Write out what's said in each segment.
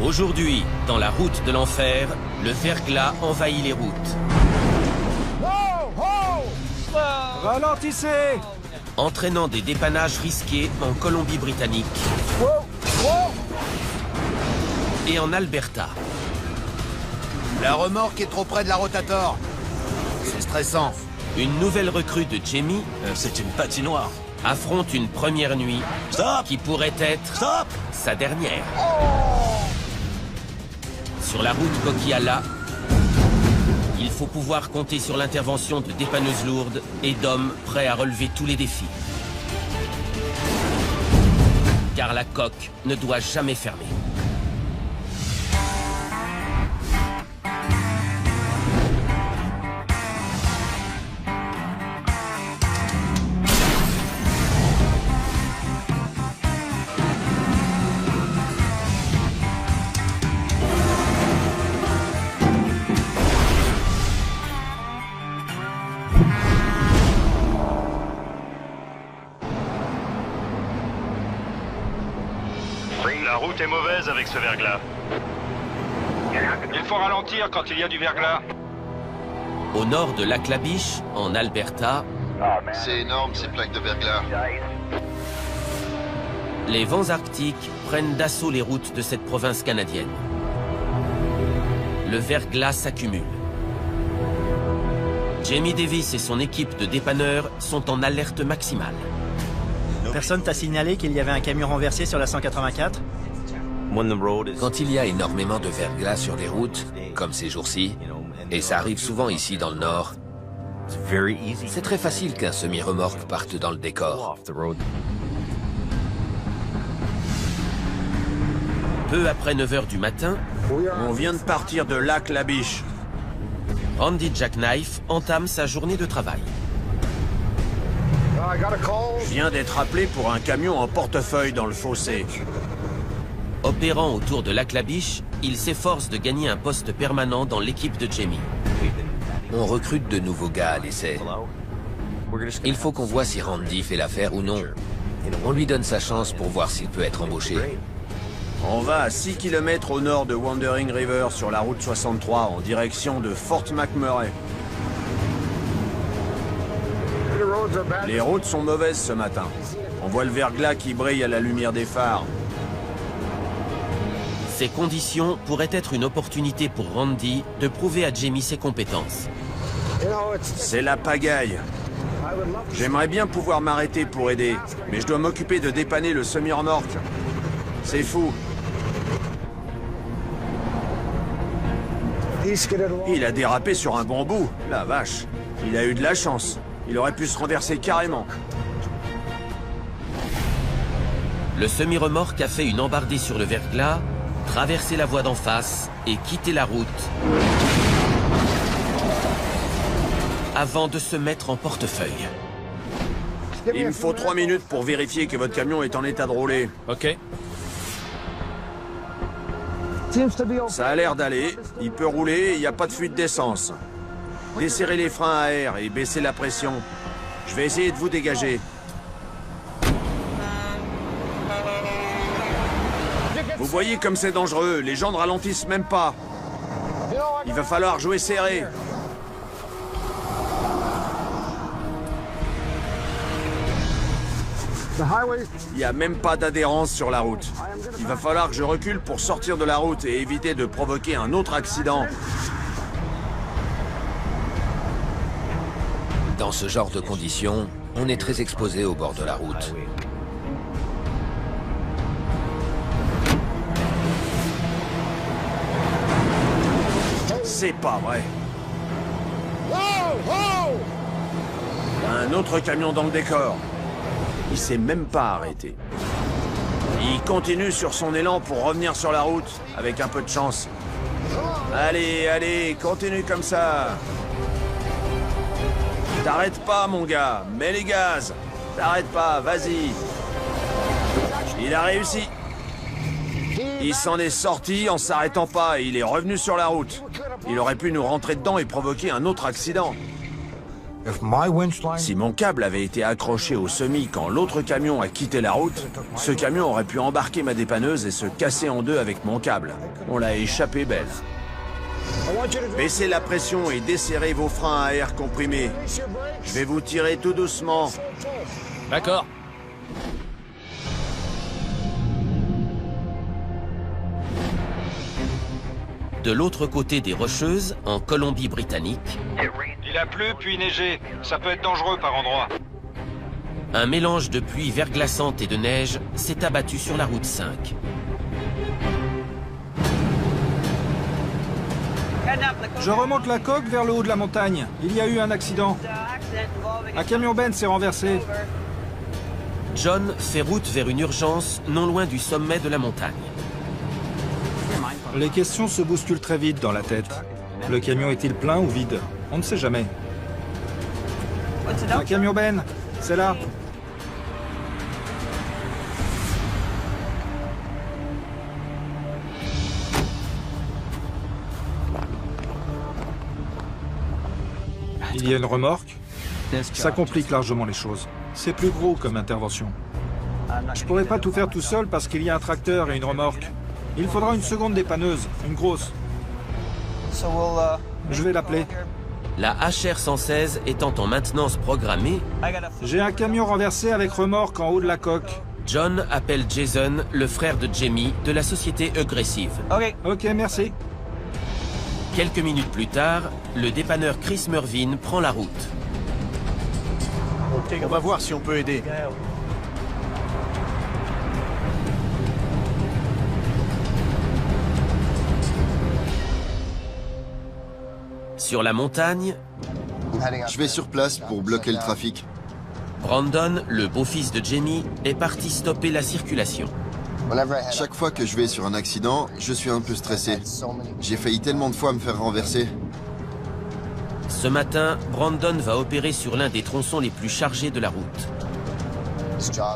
Aujourd'hui, dans la route de l'enfer, le verglas envahit les routes. Ralentissez! Entraînant des dépannages risqués en Colombie-Britannique et en Alberta. La remorque est trop près de la rotator. C'est stressant. Une nouvelle recrue de Jamie C'est une patinoire. affronte une première nuit Stop! qui pourrait être Stop! sa dernière. Sur la route Coquillala, il faut pouvoir compter sur l'intervention de dépanneuses lourdes et d'hommes prêts à relever tous les défis. Car la coque ne doit jamais fermer. La route est mauvaise avec ce verglas. Il faut ralentir quand il y a du verglas. Au nord de Lac La Biche, en Alberta, C'est énorme ces plaques de verglas. les vents arctiques prennent d'assaut les routes de cette province canadienne. Le verglas s'accumule. Jamie Davis et son équipe de dépanneurs sont en alerte maximale. Personne t'a signalé qu'il y avait un camion renversé sur la 184? Quand il y a énormément de verglas sur les routes, comme ces jours-ci, et ça arrive souvent ici dans le nord, c'est très facile qu'un semi-remorque parte dans le décor. Peu après 9 h du matin, On vient de partir de Lac La Biche. Randy Jackknife entame sa journée de travail. Je viens d'être appelé pour un camion en portefeuille dans le fossé. Opérant autour de Lac La Biche, il s'efforce de gagner un poste permanent dans l'équipe de Jamie. On recrute de nouveaux gars à l'essai. Il faut qu'on voit si Randy fait l'affaire ou non. On lui donne sa chance pour voir s'il peut être embauché. On va à 6 km au nord de Wandering River sur la route 63 en direction de Fort McMurray. Les routes sont mauvaises ce matin. On voit le verglas qui brille à la lumière des phares. Ces conditions pourraient être une opportunité pour Randy de prouver à Jamie ses compétences. C'est la pagaille. J'aimerais bien pouvoir m'arrêter pour aider, mais je dois m'occuper de dépanner le semi-remorque. C'est fou. Il a dérapé sur un bambou. La vache. Il a eu de la chance. Il aurait pu se renverser carrément. Le semi-remorque a fait une embardée sur le verglas, traversé la voie d'en face et quitté la route avant de se mettre en portefeuille. Il me faut 3 minutes pour vérifier que votre camion est en état de rouler. OK. Ça a l'air d'aller. Il peut rouler, il n'y a pas de fuite d'essence. Desserrez les freins à air et baissez la pression. Je vais essayer de vous dégager. Vous voyez comme c'est dangereux, les gens ne ralentissent même pas. Il va falloir jouer serré. Il n'y a même pas d'adhérence sur la route. Il va falloir que je recule pour sortir de la route et éviter de provoquer un autre accident. Dans ce genre de conditions, on est très exposé au bord de la route. C'est pas vrai. Un autre camion dans le décor. Il s'est même pas arrêté. Il continue sur son élan pour revenir sur la route, avec un peu de chance. Allez, allez, continue comme ça. T'arrêtes pas, mon gars. Mets les gaz. T'arrêtes pas, vas-y. Il a réussi. Il s'en est sorti en s'arrêtant pas et il est revenu sur la route. Il aurait pu nous rentrer dedans et provoquer un autre accident. Si mon câble avait été accroché au semis quand l'autre camion a quitté la route, ce camion aurait pu embarquer ma dépanneuse et se casser en deux avec mon câble. On l'a échappé belle. Baissez la pression et desserrez vos freins à air comprimé. Je vais vous tirer tout doucement. D'accord. De l'autre côté des Rocheuses, en Colombie-Britannique, Il a plu puis neigé. Ça peut être dangereux par endroits. un mélange de pluie verglaçante et de neige s'est abattu sur la route 5. Je remonte la coque vers le haut de la montagne. Il y a eu un accident. Un camion Ben s'est renversé. John fait route vers une urgence non loin du sommet de la montagne. Les questions se bousculent très vite dans la tête. Le camion est-il plein ou vide? On ne sait jamais. Un camion Ben, c'est là. Il y a une remorque. Ça complique largement les choses. C'est plus gros comme intervention. Je pourrais pas tout faire tout seul parce qu'il y a un tracteur et une remorque. Il faudra une seconde dépanneuse, une grosse. Je vais l'appeler. La HR-116 étant en maintenance programmée, J'ai un camion renversé avec remorque en haut de la coque. John appelle Jason, le frère de Jamie, de la société Aggressive. Ok, merci. Quelques minutes plus tard, le dépanneur Chris Mervyn prend la route. On va voir si on peut aider. Sur la montagne, Je vais sur place pour bloquer le trafic. Brandon, le beau-fils de Jamie, est parti stopper la circulation. Chaque fois que je vais sur un accident, je suis un peu stressé. J'ai failli tellement de fois me faire renverser. Ce matin, Brandon va opérer sur l'un des tronçons les plus chargés de la route.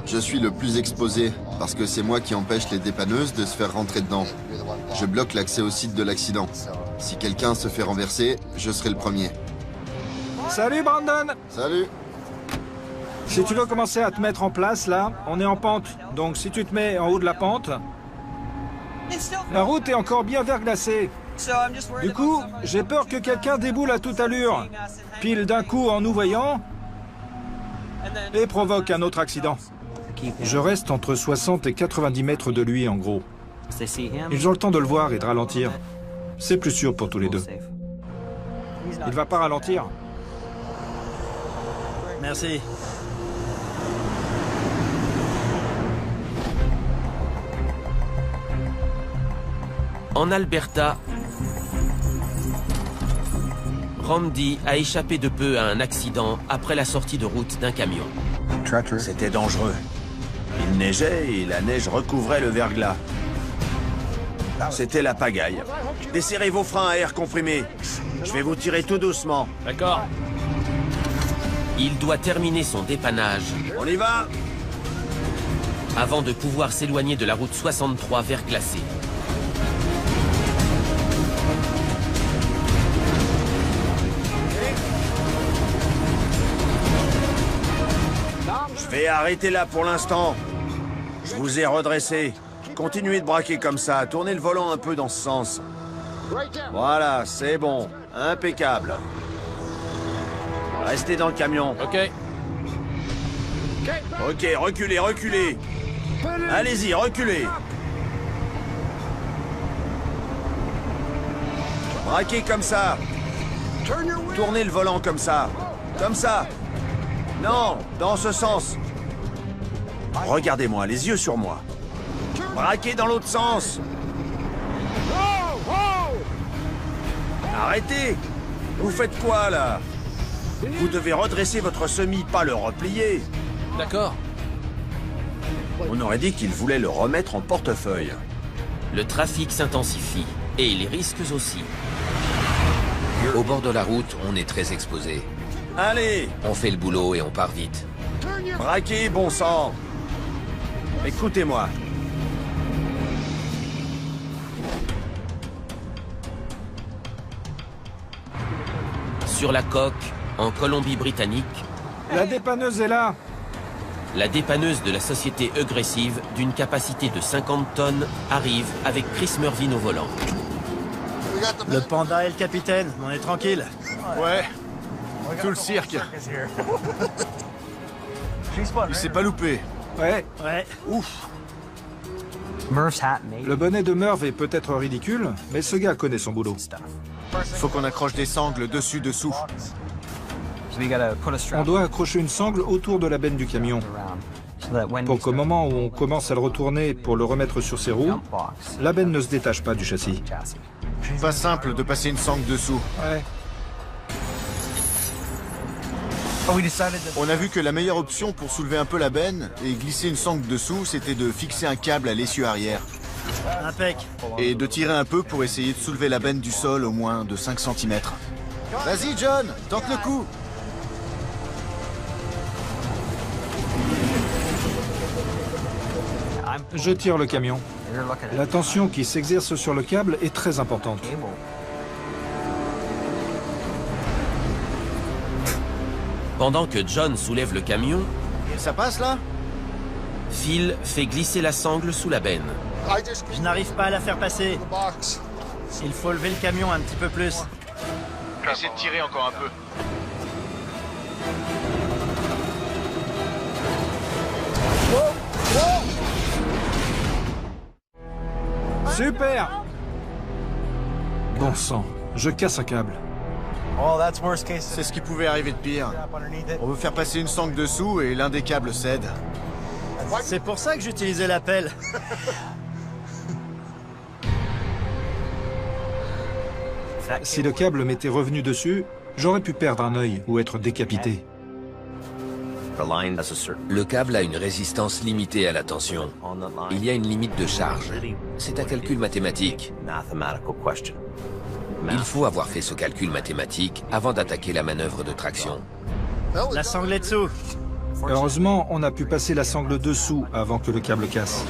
Je suis le plus exposé, parce que c'est moi qui empêche les dépanneuses de se faire rentrer dedans. Je bloque l'accès au site de l'accident. Si quelqu'un se fait renverser, je serai le premier. Salut Brandon! Salut! Si tu veux commencer à te mettre en place, là, on est en pente. Donc si tu te mets en haut de la pente, la route est encore bien verglacée. Du coup, j'ai peur que quelqu'un déboule à toute allure, pile d'un coup en nous voyant, et provoque un autre accident. Je reste entre 60 et 90 mètres de lui, en gros. Ils ont le temps de le voir et de ralentir. C'est plus sûr pour tous les deux. Il va pas ralentir. Merci. En Alberta, Randy a échappé de peu à un accident après la sortie de route d'un camion. C'était dangereux. Il neigeait et la neige recouvrait le verglas. C'était la pagaille. Desserrez vos freins à air comprimé. Je vais vous tirer tout doucement. D'accord. Il doit terminer son dépannage On y va? avant de pouvoir s'éloigner de la route 63 verglacée. Je vais arrêter là pour l'instant. Je vous ai redressé. Continuez de braquer comme ça. Tournez le volant un peu dans ce sens. Voilà, c'est bon. Impeccable. Restez dans le camion. Ok. Ok, reculez, reculez. Allez-y, reculez. Braquez comme ça. Tournez le volant comme ça. Comme ça. Non, dans ce sens. Regardez-moi, les yeux sur moi. Braquez dans l'autre sens. Arrêtez. Vous faites quoi, là? Vous devez redresser votre semis, pas le replier. D'accord. On aurait dit qu'il voulait le remettre en portefeuille. Le trafic s'intensifie et les risques aussi. Au bord de la route, on est très exposé. Allez, On fait le boulot et on part vite. braquez, bon sang. Écoutez-moi. Sur la coque, en Colombie-Britannique, La dépanneuse est là. la dépanneuse de la société Aggressive, d'une capacité de 50 tonnes, arrive avec Chris Mervyn au volant. Le panda et le capitaine, on est tranquille. Ouais. Tout le cirque. Il s'est pas loupé. Ouais, Ouais. ouf. Le bonnet de Merv est peut-être ridicule, mais ce gars connaît son boulot. Faut qu'on accroche des sangles dessus-dessous. On doit accrocher une sangle autour de la benne du camion, pour qu'au moment où on commence à le retourner pour le remettre sur ses roues, la benne ne se détache pas du châssis. Pas simple de passer une sangle dessous. Ouais. On a vu que la meilleure option pour soulever un peu la benne et glisser une sangle dessous, c'était de fixer un câble à l'essieu arrière. Impec. Et de tirer un peu pour essayer de soulever la benne du sol au moins de 5 cm. Vas-y John, tente le coup. Je tire le camion. La tension qui s'exerce sur le câble est très importante. Pendant que John soulève le camion, Ça passe là? Phil fait glisser la sangle sous la benne. Je n'arrive pas à la faire passer. Il faut lever le camion un petit peu plus. Essaie de tirer encore un peu. Super! Bon sang, je casse un câble. C'est ce qui pouvait arriver de pire. On veut faire passer une sangle dessous et l'un des câbles cède. C'est pour ça que j'utilisais la pelle. Si le câble m'était revenu dessus, j'aurais pu perdre un œil ou être décapité. Le câble a une résistance limitée à la tension. Il y a une limite de charge. C'est un calcul mathématique. Il faut avoir fait ce calcul mathématique avant d'attaquer la manœuvre de traction. La sangle est dessous. Heureusement, on a pu passer la sangle dessous avant que le câble casse.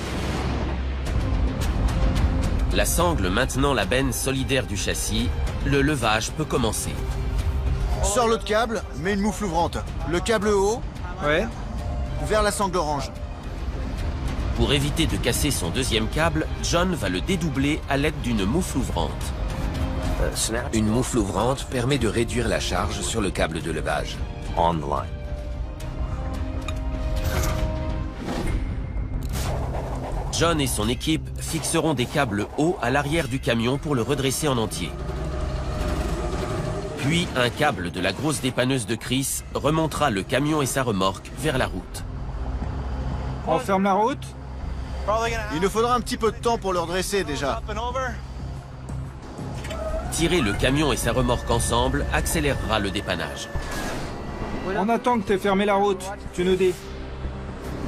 La sangle maintenant la benne solidaire du châssis, le levage peut commencer. Sors l'autre câble, mets une moufle ouvrante. Le câble haut, Ouais. vers la sangle orange. Pour éviter de casser son deuxième câble, John va le dédoubler à l'aide d'une moufle ouvrante. Une moufle ouvrante permet de réduire la charge sur le câble de levage. John et son équipe fixeront des câbles hauts à l'arrière du camion pour le redresser en entier. Puis un câble de la grosse dépanneuse de Chris remontera le camion et sa remorque vers la route. On ferme la route? Il nous faudra un petit peu de temps pour le redresser déjà. Tirer le camion et sa remorque ensemble accélérera le dépannage. On attend que t'aies fermé la route, tu nous dis.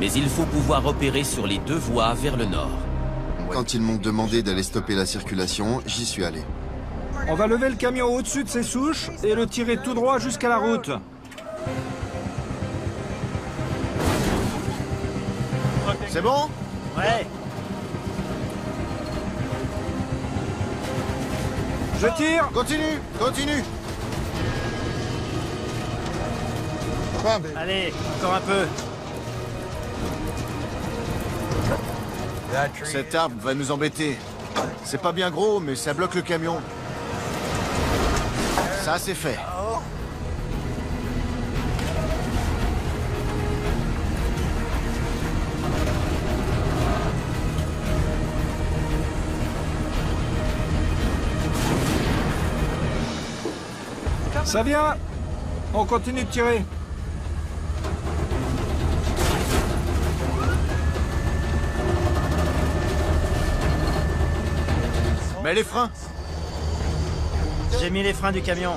Mais il faut pouvoir opérer sur les deux voies vers le nord. Quand ils m'ont demandé d'aller stopper la circulation, j'y suis allé. On va lever le camion au-dessus de ses souches et le tirer tout droit jusqu'à la route. C'est bon? Ouais. Je tire! Continue, continue. Allez, encore un peu. Cet arbre va nous embêter. C'est pas bien gros, mais ça bloque le camion. Ça, c'est fait. Ça vient! On continue de tirer. Mets les freins. J'ai mis les freins du camion.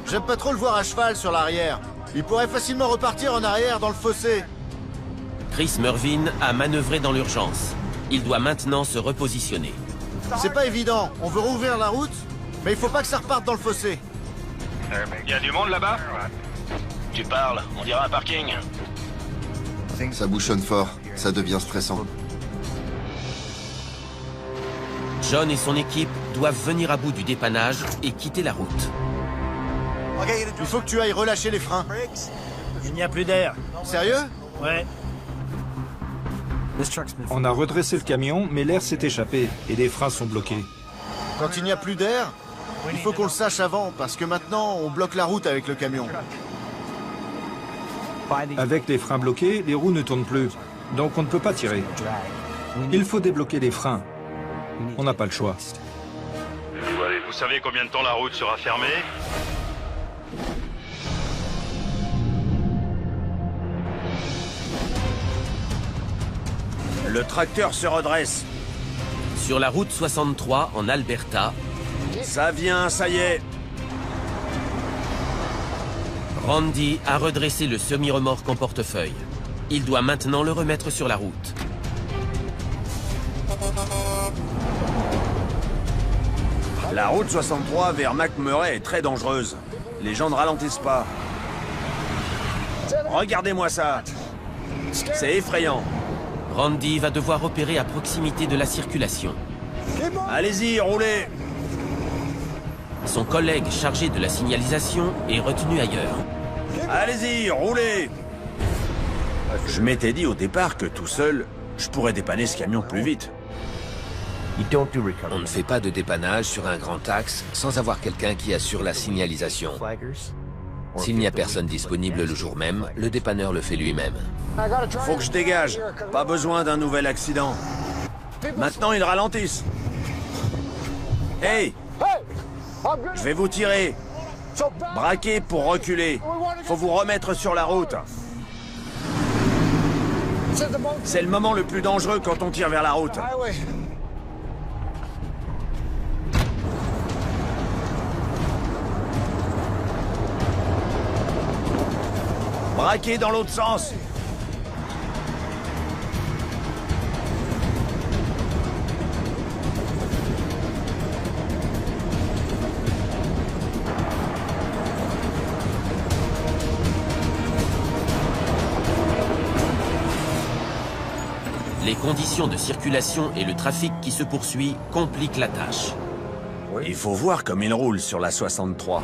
J'aime pas trop le voir à cheval sur l'arrière. Il pourrait facilement repartir en arrière dans le fossé. Chris Mervyn a manœuvré dans l'urgence. Il doit maintenant se repositionner. C'est pas évident. On veut rouvrir la route, mais il faut pas que ça reparte dans le fossé. Y a du monde là-bas? Tu parles, on dirait un parking. Ça bouchonne fort, ça devient stressant. John et son équipe doivent venir à bout du dépannage et quitter la route. Il faut que tu ailles relâcher les freins. Il n'y a plus d'air. Sérieux? Ouais. On a redressé le camion, mais l'air s'est échappé et les freins sont bloqués. Quand il n'y a plus d'air, il faut qu'on le sache avant, parce que maintenant, on bloque la route avec le camion. Avec les freins bloqués, les roues ne tournent plus, donc on ne peut pas tirer. Il faut débloquer les freins. On n'a pas le choix. Vous savez combien de temps la route sera fermée? Le tracteur se redresse. Sur la route 63 en Alberta, Ça vient, ça y est. Randy a redressé le semi-remorque en portefeuille. Il doit maintenant le remettre sur la route. La route 63 vers McMurray est très dangereuse. Les gens ne ralentissent pas. Regardez-moi ça. C'est effrayant. Randy va devoir opérer à proximité de la circulation. Allez-y, roulez. Son collègue chargé de la signalisation est retenu ailleurs. Allez-y, roulez. Je m'étais dit au départ que tout seul, je pourrais dépanner ce camion plus vite. On ne fait pas de dépannage sur un grand axe sans avoir quelqu'un qui assure la signalisation. S'il n'y a personne disponible le jour même, le dépanneur le fait lui-même. Faut que je dégage. Pas besoin d'un nouvel accident. Maintenant, ils ralentissent. Hey! Je vais vous tirer. Braquez pour reculer. Faut vous remettre sur la route. C'est le moment le plus dangereux quand on tire vers la route. Braquez dans l'autre sens. Les conditions de circulation et le trafic qui se poursuit compliquent la tâche. Il faut voir comme il roule sur la 63.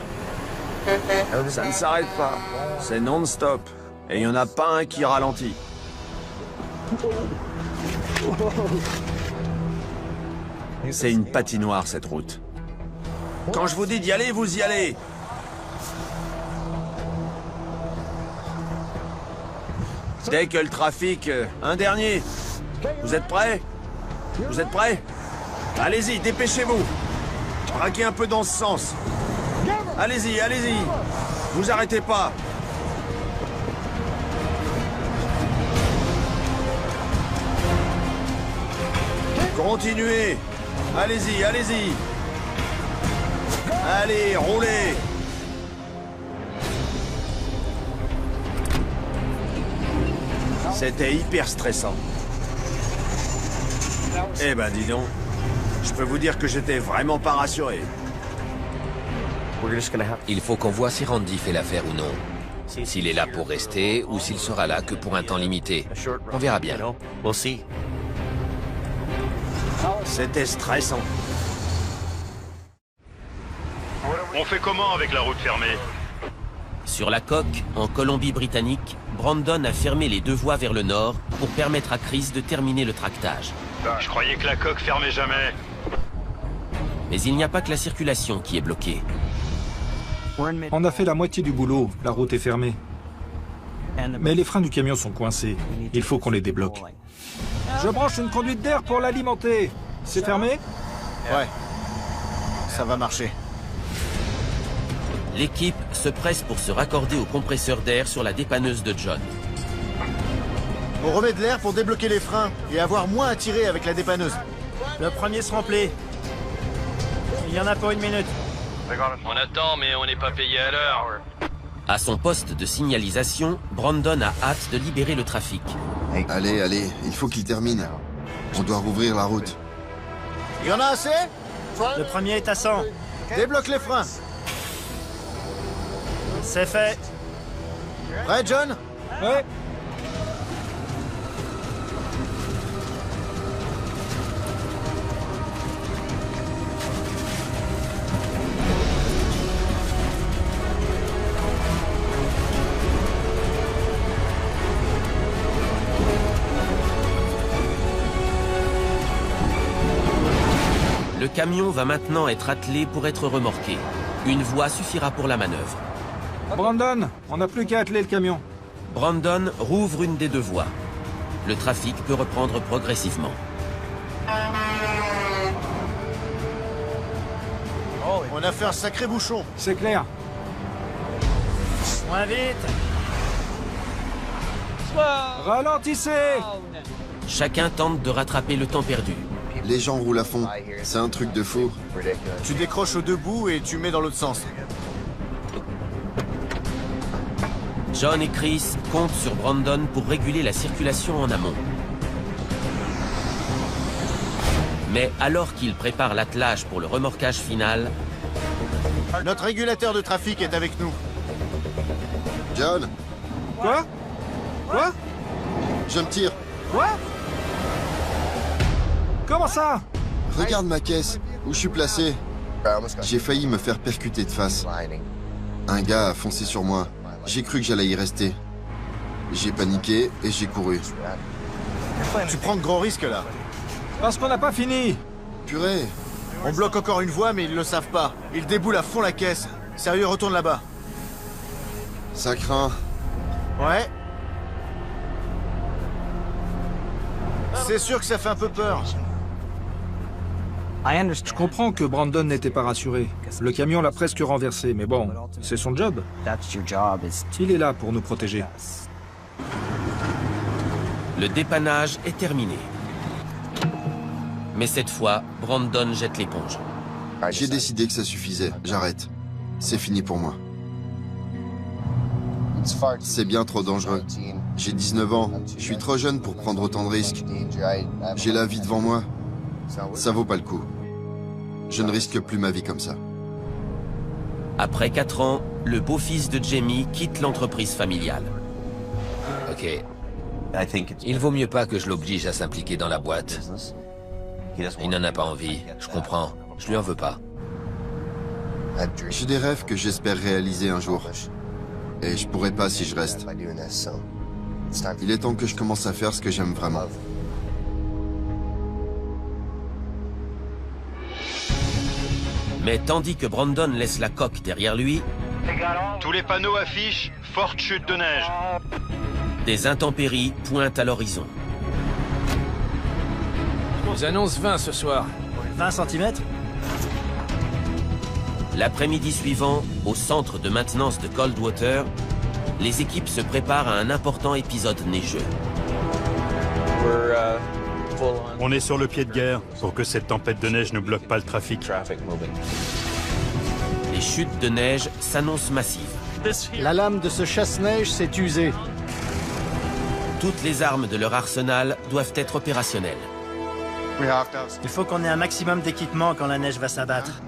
Ça ne s'arrête pas. C'est non-stop. Et il n'y en a pas un qui ralentit. C'est une patinoire, cette route. Quand je vous dis d'y aller, vous y allez. Dès que le trafic... un dernier. Vous êtes prêts? Vous êtes prêts? Allez-y, dépêchez-vous. Braquez un peu dans ce sens. Allez-y, allez-y. Vous arrêtez pas. Continuez. Allez-y, allez-y. Allez, roulez. C'était hyper stressant. Eh ben, dis donc. Je peux vous dire que j'étais vraiment pas rassuré. Il faut qu'on voit si Randy fait l'affaire ou non. S'il est là pour rester ou s'il sera là que pour un temps limité. On verra bien. C'était stressant. On fait comment avec la route fermée? Sur la coque, en Colombie-Britannique, Brandon a fermé les deux voies vers le nord pour permettre à Chris de terminer le tractage. Je croyais que la coque fermait jamais. Mais il n'y a pas que la circulation qui est bloquée. On a fait la moitié du boulot, la route est fermée. Mais les freins du camion sont coincés. Il faut qu'on les débloque. Je branche une conduite d'air pour l'alimenter. C'est fermé? Ouais. Ça va marcher. L'équipe se presse pour se raccorder au compresseur d'air sur la dépanneuse de John. On remet de l'air pour débloquer les freins et avoir moins à tirer avec la dépanneuse. Le premier se remplit. Il y en a pour 1 minute. On attend, mais on n'est pas payé à l'heure. À son poste de signalisation, Brandon a hâte de libérer le trafic. Allez, allez, il faut qu'il termine. On doit rouvrir la route. Il y en a assez? Le premier est à 100. Débloque les freins. C'est fait. Prêt, John? Ouais. Le camion va maintenant être attelé pour être remorqué. Une voie suffira pour la manœuvre. Brandon, on n'a plus qu'à atteler le camion. Brandon rouvre une des deux voies. Le trafic peut reprendre progressivement. On a fait un sacré bouchon. C'est clair. Moins vite. Ralentissez! Chacun tente de rattraper le temps perdu. Les gens roulent à fond. C'est un truc de fou. Tu décroches aux deux bouts et tu mets dans l'autre sens. John et Chris comptent sur Brandon pour réguler la circulation en amont. Mais alors qu'ils préparent l'attelage pour le remorquage final, Notre régulateur de trafic est avec nous. John, Quoi? Quoi? je me tire. Quoi? Comment ça? Regarde ma caisse, où je suis placé. J'ai failli me faire percuter de face. Un gars a foncé sur moi. J'ai cru que j'allais y rester. J'ai paniqué et j'ai couru. Tu prends de gros risques là. Parce qu'on n'a pas fini. Purée, On bloque encore une voie, mais ils le savent pas. Ils déboulent à fond la caisse. Sérieux, retourne là-bas. ça craint. Ouais. C'est sûr que ça fait un peu peur. Je comprends que Brandon n'était pas rassuré. Le camion l'a presque renversé, mais bon, c'est son job. Il est là pour nous protéger. le dépannage est terminé. Mais cette fois, Brandon jette l'éponge. J'ai décidé que ça suffisait. J'arrête. C'est fini pour moi. C'est bien trop dangereux. J'ai 19 ans. Je suis trop jeune pour prendre autant de risques. J'ai la vie devant moi. Ça vaut pas le coup. Je ne risque plus ma vie comme ça. Après 4 ans, le beau-fils de Jamie quitte l'entreprise familiale. Ok. Il vaut mieux pas que je l'oblige à s'impliquer dans la boîte. Il n'en a pas envie, je comprends. Je lui en veux pas. J'ai des rêves que j'espère réaliser un jour. Et je pourrais pas si je reste. Il est temps que je commence à faire ce que j'aime vraiment. Mais tandis que Brandon laisse la coque derrière lui, Tous les panneaux affichent forte chute de neige. des intempéries pointent à l'horizon. J'annonce 20 ce soir. 20 cm? L'après-midi suivant, au centre de maintenance de Coldwater, les équipes se préparent à un important épisode neigeux. On est sur le pied de guerre pour que cette tempête de neige ne bloque pas le trafic. Les chutes de neige s'annoncent massives. La lame de ce chasse-neige s'est usée. Toutes les armes de leur arsenal doivent être opérationnelles. Il faut qu'on ait un maximum d'équipement quand la neige va s'abattre.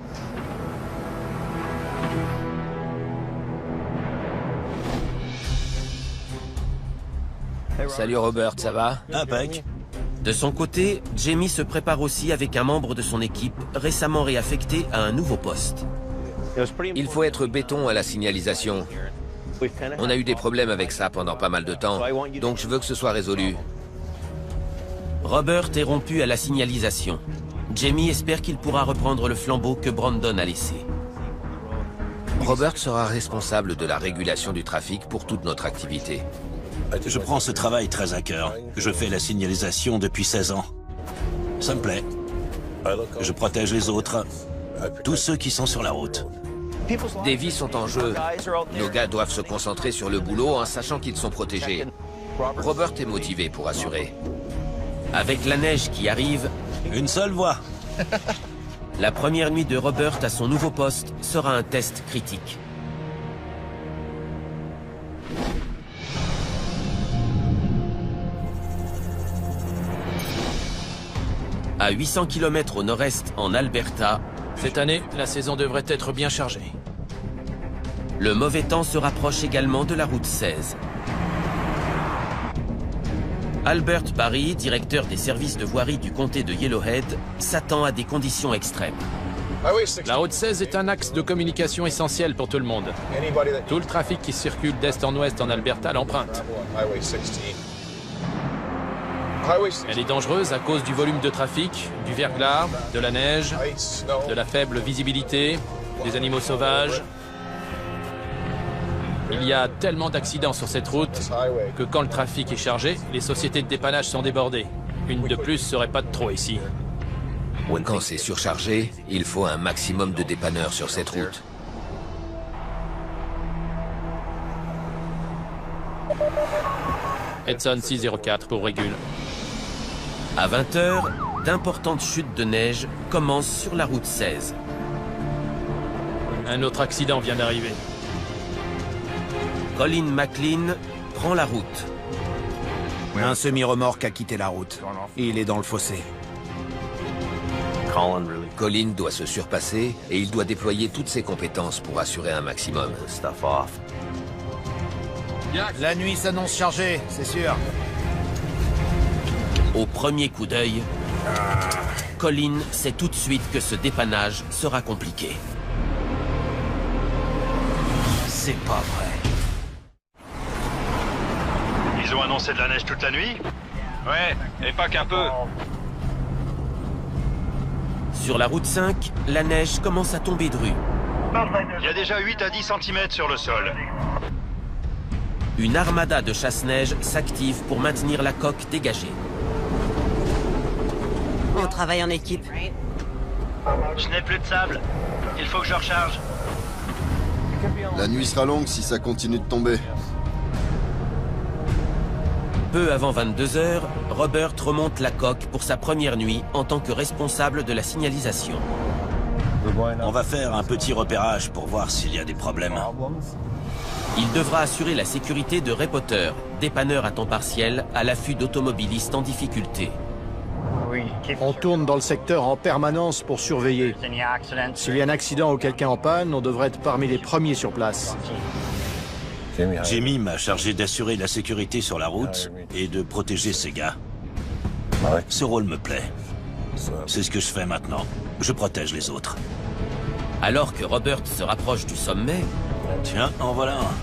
Salut Robert, ça va? Impec. De son côté, Jamie se prépare aussi avec un membre de son équipe récemment réaffecté à un nouveau poste. Il faut être béton à la signalisation. On a eu des problèmes avec ça pendant pas mal de temps, donc je veux que ce soit résolu. Robert est rompu à la signalisation. Jamie espère qu'il pourra reprendre le flambeau que Brandon a laissé. Robert sera responsable de la régulation du trafic pour toute notre activité. Je prends ce travail très à cœur. Je fais la signalisation depuis 16 ans. Ça me plaît. Je protège les autres, tous ceux qui sont sur la route. Des vies sont en jeu. Nos gars doivent se concentrer sur le boulot en sachant qu'ils sont protégés. Robert est motivé pour assurer. Avec la neige qui arrive, Une seule voie. la première nuit de Robert à son nouveau poste sera un test critique. À 800 km au nord-est en Alberta, Cette année, la saison devrait être bien chargée. le mauvais temps se rapproche également de la route 16. Albert Barry, directeur des services de voirie du comté de Yellowhead, s'attend à des conditions extrêmes. La route 16 est un axe de communication essentiel pour tout le monde. Tout le trafic qui circule d'est en ouest en Alberta l'emprunte. Elle est dangereuse à cause du volume de trafic, du verglas, de la neige, de la faible visibilité, des animaux sauvages. Il y a tellement d'accidents sur cette route que quand le trafic est chargé, les sociétés de dépannage sont débordées. Une de plus serait pas de trop ici. Quand c'est surchargé, il faut un maximum de dépanneurs sur cette route. Edson 604 pour Régule. À 20 h, d'importantes chutes de neige commencent sur la route 16. Un autre accident vient d'arriver. Colin McLean prend la route. Un semi-remorque a quitté la route. Il est dans le fossé. Colin doit se surpasser et il doit déployer toutes ses compétences pour assurer un maximum. La nuit s'annonce chargée, c'est sûr. Au premier coup d'œil, Colin sait tout de suite que ce dépannage sera compliqué. C'est pas vrai. Ils ont annoncé de la neige toute la nuit? Ouais, et pas qu'un peu. Sur la route 5, la neige commence à tomber de rue. Il y a déjà 8 à 10 cm sur le sol. Une armada de chasse-neige s'active pour maintenir la coque dégagée. On travaille en équipe. Je n'ai plus de sable. Il faut que je recharge. La nuit sera longue si ça continue de tomber. Peu avant 22 h, Robert remonte la coque pour sa première nuit en tant que responsable de la signalisation. On va faire un petit repérage pour voir s'il y a des problèmes. Il devra assurer la sécurité de Ray Potter, dépanneur à temps partiel à l'affût d'automobilistes en difficulté. On tourne dans le secteur en permanence pour surveiller. S'il y a un accident ou quelqu'un en panne, on devrait être parmi les premiers sur place. Jimmy m'a chargé d'assurer la sécurité sur la route et de protéger ses gars. Ce rôle me plaît. C'est ce que je fais maintenant. Je protège les autres. Alors que Robert se rapproche du sommet... Tiens, en voilà un.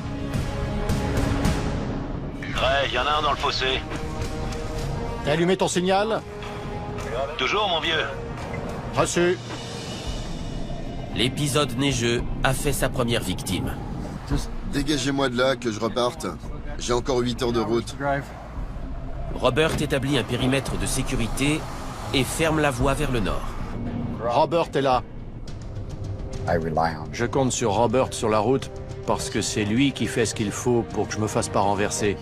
Ray, il y en a un dans le fossé. T'as allumé ton signal? Toujours, mon vieux. Reçu. L'épisode neigeux a fait sa première victime. Dégagez-moi de là, que je reparte. J'ai encore 8 heures de route. Robert établit un périmètre de sécurité et ferme la voie vers le nord. Robert est là. Je compte sur Robert sur la route parce que c'est lui qui fait ce qu'il faut pour que je me fasse pas renverser.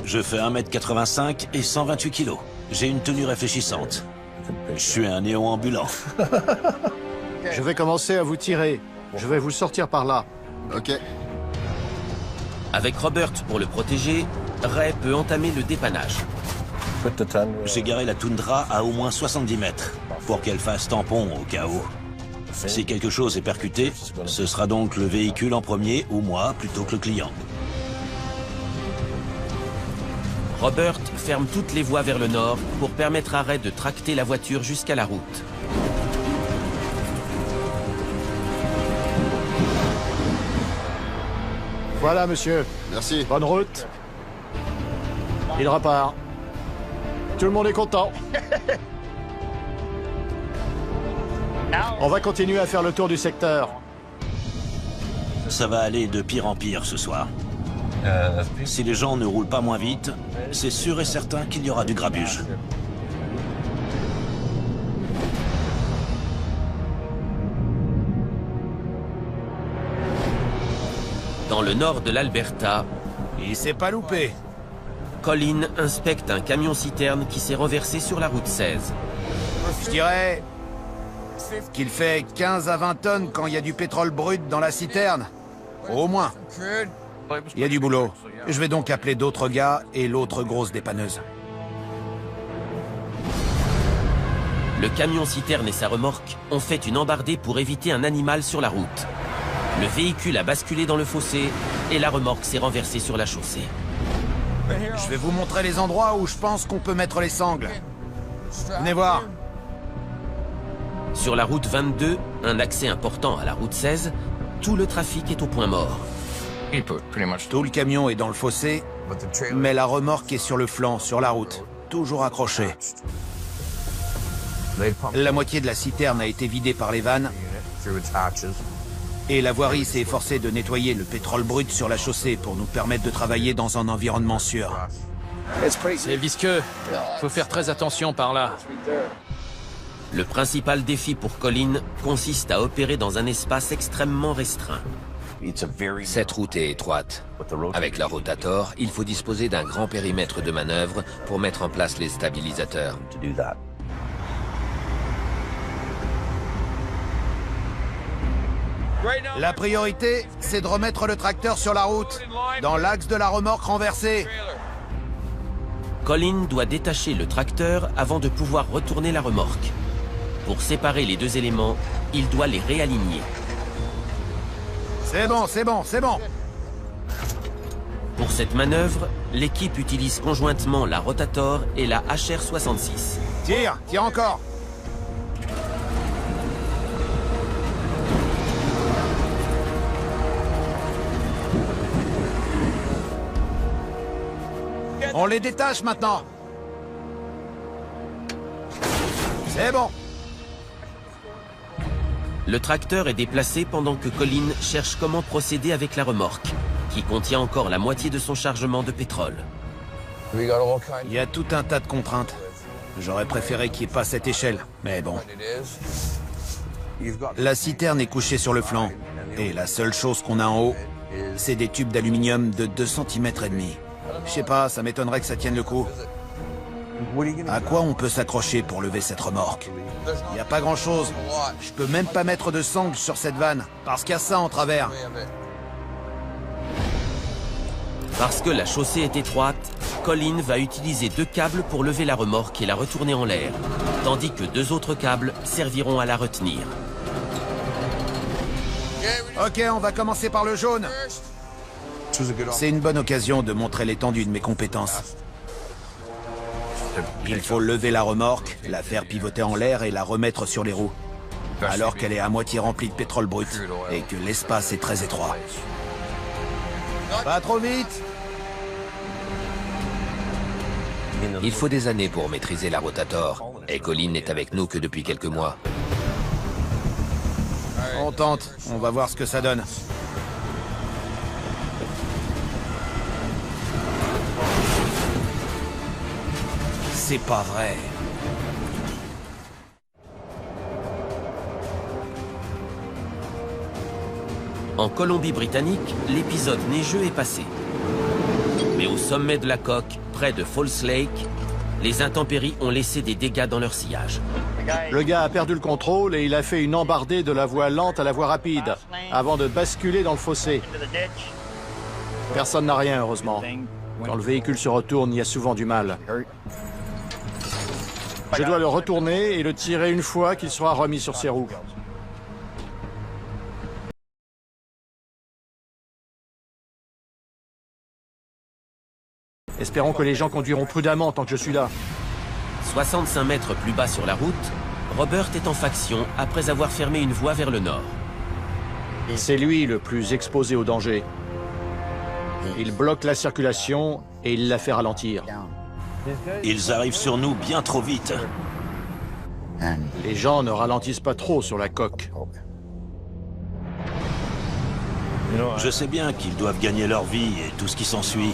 Je fais 1m85 et 128 kg. J'ai une tenue réfléchissante. Je suis un néon ambulant. Je vais commencer à vous tirer. Je vais vous sortir par là. Ok. Avec Robert pour le protéger, Ray peut entamer le dépannage. J'ai garé la toundra à au moins 70 mètres pour qu'elle fasse tampon au cas où. Si quelque chose est percuté, ce sera donc le véhicule en premier ou moi plutôt que le client. Robert ferme toutes les voies vers le nord pour permettre à Ray de tracter la voiture jusqu'à la route. Voilà, monsieur. Merci. Bonne route. Il repart. Tout le monde est content. On va continuer à faire le tour du secteur. Ça va aller de pire en pire ce soir. Si les gens ne roulent pas moins vite, c'est sûr et certain qu'il y aura du grabuge. Dans le nord de l'Alberta, il s'est pas loupé. Colin inspecte un camion-citerne qui s'est renversé sur la route 16. Je dirais qu'il fait 15 à 20 tonnes quand il y a du pétrole brut dans la citerne. Au moins. Il y a du boulot. Je vais donc appeler d'autres gars et l'autre grosse dépanneuse. Le camion-citerne et sa remorque ont fait une embardée pour éviter un animal sur la route. Le véhicule a basculé dans le fossé et la remorque s'est renversée sur la chaussée. Je vais vous montrer les endroits où je pense qu'on peut mettre les sangles. Venez voir. Sur la route 22, un accès important à la route 16, tout le trafic est au point mort. Tout le camion est dans le fossé Mais la remorque est sur le flanc, sur la route, toujours accrochée. La moitié de la citerne a été vidée par les vannes et la voirie s'est efforcée de nettoyer le pétrole brut sur la chaussée pour nous permettre de travailler dans un environnement sûr. C'est visqueux. Faut faire très attention par là. Le principal défi pour Colin consiste à opérer dans un espace extrêmement restreint. Cette route est étroite. Avec la rotator, il faut disposer d'un grand périmètre de manœuvre pour mettre en place les stabilisateurs. La priorité, c'est de remettre le tracteur sur la route, dans l'axe de la remorque renversée. Colin doit détacher le tracteur avant de pouvoir retourner la remorque. Pour séparer les deux éléments, il doit les réaligner. C'est bon, c'est bon, c'est bon. Pour cette manœuvre, l'équipe utilise conjointement la rotator et la HR-66. Tire, tire encore. On les détache maintenant. C'est bon. Le tracteur est déplacé pendant que Colin cherche comment procéder avec la remorque, qui contient encore la moitié de son chargement de pétrole. Il y a tout un tas de contraintes. J'aurais préféré qu'il n'y ait pas cette échelle, mais bon. La citerne est couchée sur le flanc, et la seule chose qu'on a en haut, c'est des tubes d'aluminium de 2,5 cm. Je sais pas, ça m'étonnerait que ça tienne le coup. À quoi on peut s'accrocher pour lever cette remorque? Il n'y a pas grand-chose. Je peux même pas mettre de sangle sur cette vanne, parce qu'il y a ça en travers. Parce que la chaussée est étroite, Colin va utiliser 2 câbles pour lever la remorque et la retourner en l'air, tandis que 2 autres câbles serviront à la retenir. Ok, on va commencer par le jaune. C'est une bonne occasion de montrer l'étendue de mes compétences. Il faut lever la remorque, la faire pivoter en l'air et la remettre sur les roues, alors qu'elle est à moitié remplie de pétrole brut et que l'espace est très étroit. Pas trop vite! Il faut des années pour maîtriser la rotator, et Colin n'est avec nous que depuis quelques mois. On tente, on va voir ce que ça donne. C'est pas vrai. En Colombie-Britannique, l'épisode neigeux est passé. Mais au sommet de la coque, près de Falls Lake, les intempéries ont laissé des dégâts dans leur sillage. Le gars a perdu le contrôle et il a fait une embardée de la voie lente à la voie rapide, avant de basculer dans le fossé. Personne n'a rien, heureusement. Quand le véhicule se retourne, il y a souvent du mal. Je dois le retourner et le tirer une fois qu'il sera remis sur ses roues. Espérons que les gens conduiront prudemment tant que je suis là. 65 mètres plus bas sur la route, Robert est en faction après avoir fermé une voie vers le nord. C'est lui le plus exposé au danger. Il bloque la circulation et il la fait ralentir. Ils arrivent sur nous bien trop vite. Les gens ne ralentissent pas trop sur la coque. Je sais bien qu'ils doivent gagner leur vie et tout ce qui s'ensuit.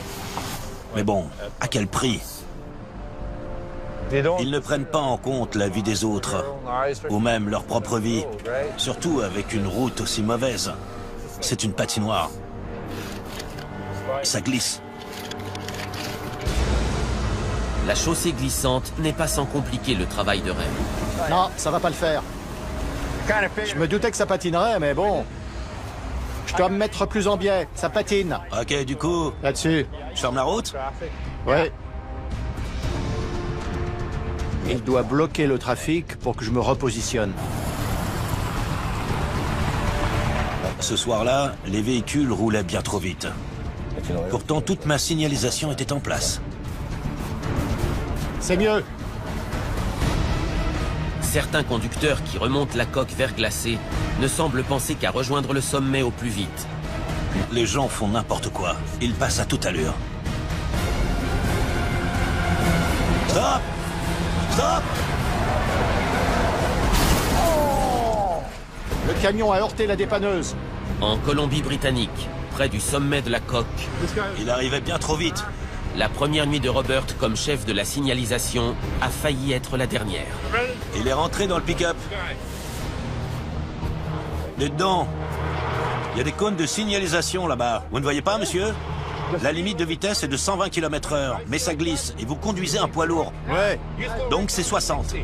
Mais bon, à quel prix? Ils ne prennent pas en compte la vie des autres, ou même leur propre vie, surtout avec une route aussi mauvaise. C'est une patinoire. Ça glisse. La chaussée glissante n'est pas sans compliquer le travail de Rem. Non, ça va pas le faire. Je me doutais que ça patinerait, mais bon. Je dois me mettre plus en biais, ça patine. Ok, du coup... Là-dessus. Je ferme la route? Ouais. Il doit bloquer le trafic pour que je me repositionne. Ce soir-là, les véhicules roulaient bien trop vite. Pourtant, toute ma signalisation était en place. C'est mieux. Certains conducteurs qui remontent la coque verglacée ne semblent penser qu'à rejoindre le sommet au plus vite. Les gens font n'importe quoi. Ils passent à toute allure. Stop! Stop! Le camion a heurté la dépanneuse. En Colombie-Britannique, près du sommet de la coque, Il arrivait bien trop vite. la première nuit de Robert comme chef de la signalisation a failli être la dernière. Il est rentré dans le pick-up. Dedans, il y a des cônes de signalisation là-bas. Vous ne voyez pas, monsieur? La limite de vitesse est de 120 km/h, mais ça glisse et vous conduisez un poids lourd. Ouais. Donc c'est 60.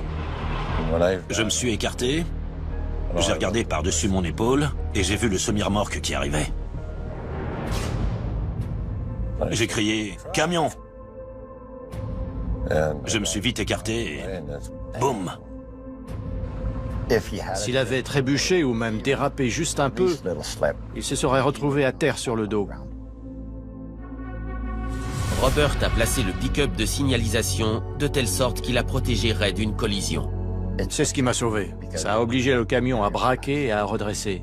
Je me suis écarté, j'ai regardé par-dessus mon épaule et j'ai vu le semi-remorque qui arrivait. J'ai crié « Camion !» Je me suis vite écarté et... Boum! S'il avait trébuché ou même dérapé juste un peu, il se serait retrouvé à terre sur le dos. Robert a placé le pick-up de signalisation de telle sorte qu'il a protégé Ray d'une collision. C'est ce qui m'a sauvé. Ça a obligé le camion à braquer et à redresser.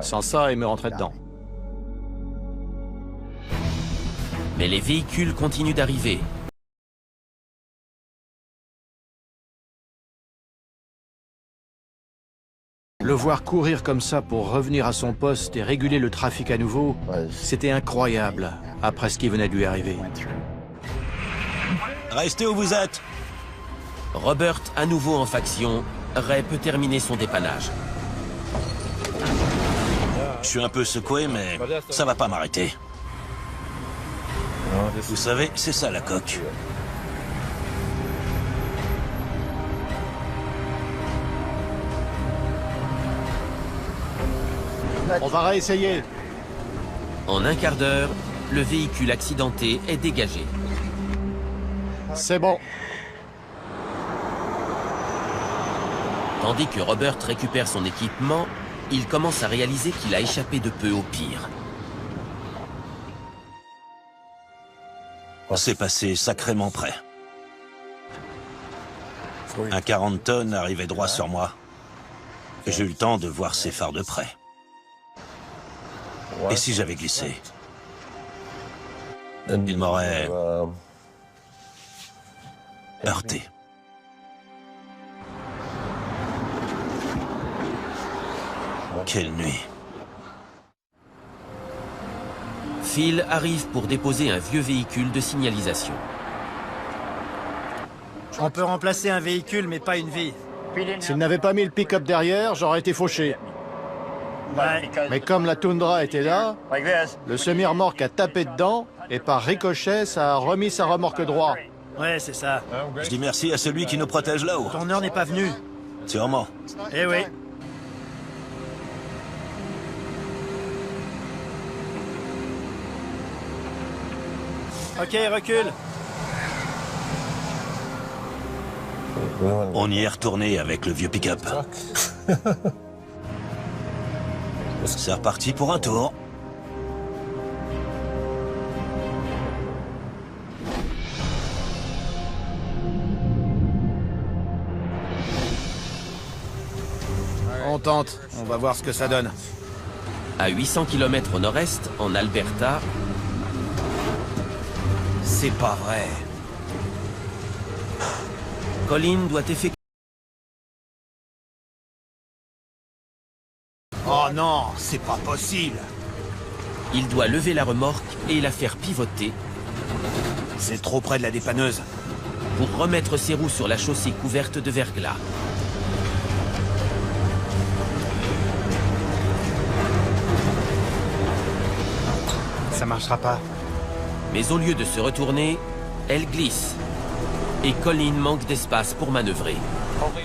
Sans ça, il me rentrait dedans. Mais les véhicules continuent d'arriver. Le voir courir comme ça pour revenir à son poste et réguler le trafic à nouveau, c'était incroyable, après ce qui venait de lui arriver. Restez où vous êtes! Robert, à nouveau en faction, Ray peut terminer son dépannage. Je suis un peu secoué, mais ça va pas m'arrêter. Vous savez, c'est ça la coque. On va réessayer. En un quart d'heure, le véhicule accidenté est dégagé. C'est bon. Tandis que Robert récupère son équipement, il commence à réaliser qu'il a échappé de peu au pire. C'est passé sacrément près. Un 40 tonnes arrivait droit sur moi. J'ai eu le temps de voir ses phares de près. Et si j'avais glissé? Il m'aurait heurté. Quelle nuit. Phil arrive pour déposer un vieux véhicule de signalisation. On peut remplacer un véhicule, mais pas une vie. S'il n'avait pas mis le pick-up derrière, j'aurais été fauché. Mais comme la toundra était là, le semi-remorque a tapé dedans et par ricochet, ça a remis sa remorque droit. Ouais, c'est ça. Je dis merci à celui qui nous protège là-haut. Ton heure n'est pas venue. Sûrement. Eh oui. Ok, recule. On y est retourné avec le vieux pick-up. C'est reparti pour un tour. On tente, on va voir ce que ça donne. À 800 km au nord-est, en Alberta... C'est pas vrai. Colin doit effectuer... Oh non, c'est pas possible. Il doit lever la remorque et la faire pivoter. C'est trop près de la dépanneuse. Pour remettre ses roues sur la chaussée couverte de verglas. Ça marchera pas. Mais au lieu de se retourner, elle glisse. Et Colin manque d'espace pour manœuvrer.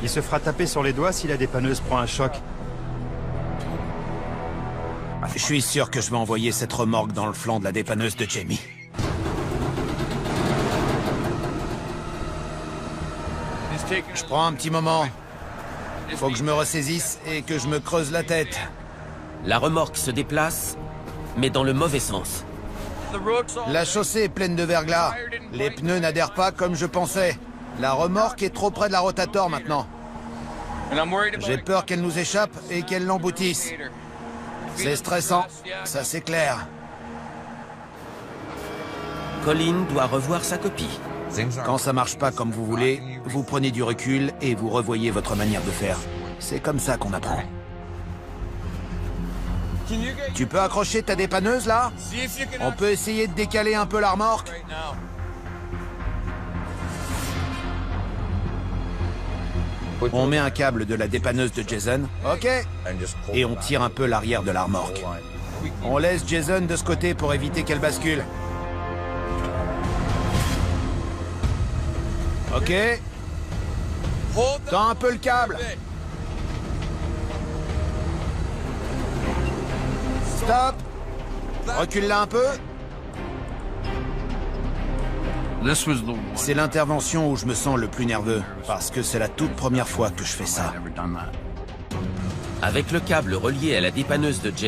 Il se fera taper sur les doigts si la dépanneuse prend un choc. Je suis sûr que je vais envoyer cette remorque dans le flanc de la dépanneuse de Jamie. Je prends un petit moment. Il faut que je me ressaisisse et que je me creuse la tête. La remorque se déplace, mais dans le mauvais sens. La chaussée est pleine de verglas. Les pneus n'adhèrent pas comme je pensais. La remorque est trop près de la rotator maintenant. J'ai peur qu'elle nous échappe et qu'elle l'emboutisse. C'est stressant, ça c'est clair. Colin doit revoir sa copie. Quand ça marche pas comme vous voulez, vous prenez du recul et vous revoyez votre manière de faire. C'est comme ça qu'on apprend. Tu peux accrocher ta dépanneuse là? On peut essayer de décaler un peu la remorque? On met un câble de la dépanneuse de Jason, ok, et on tire un peu l'arrière de la remorque. On laisse Jason de ce côté pour éviter qu'elle bascule. Ok. Tends un peu le câble. Stop. Recule-la un peu. C'est l'intervention où je me sens le plus nerveux, parce que c'est la toute première fois que je fais ça. Avec le câble relié à la dépanneuse de Jason,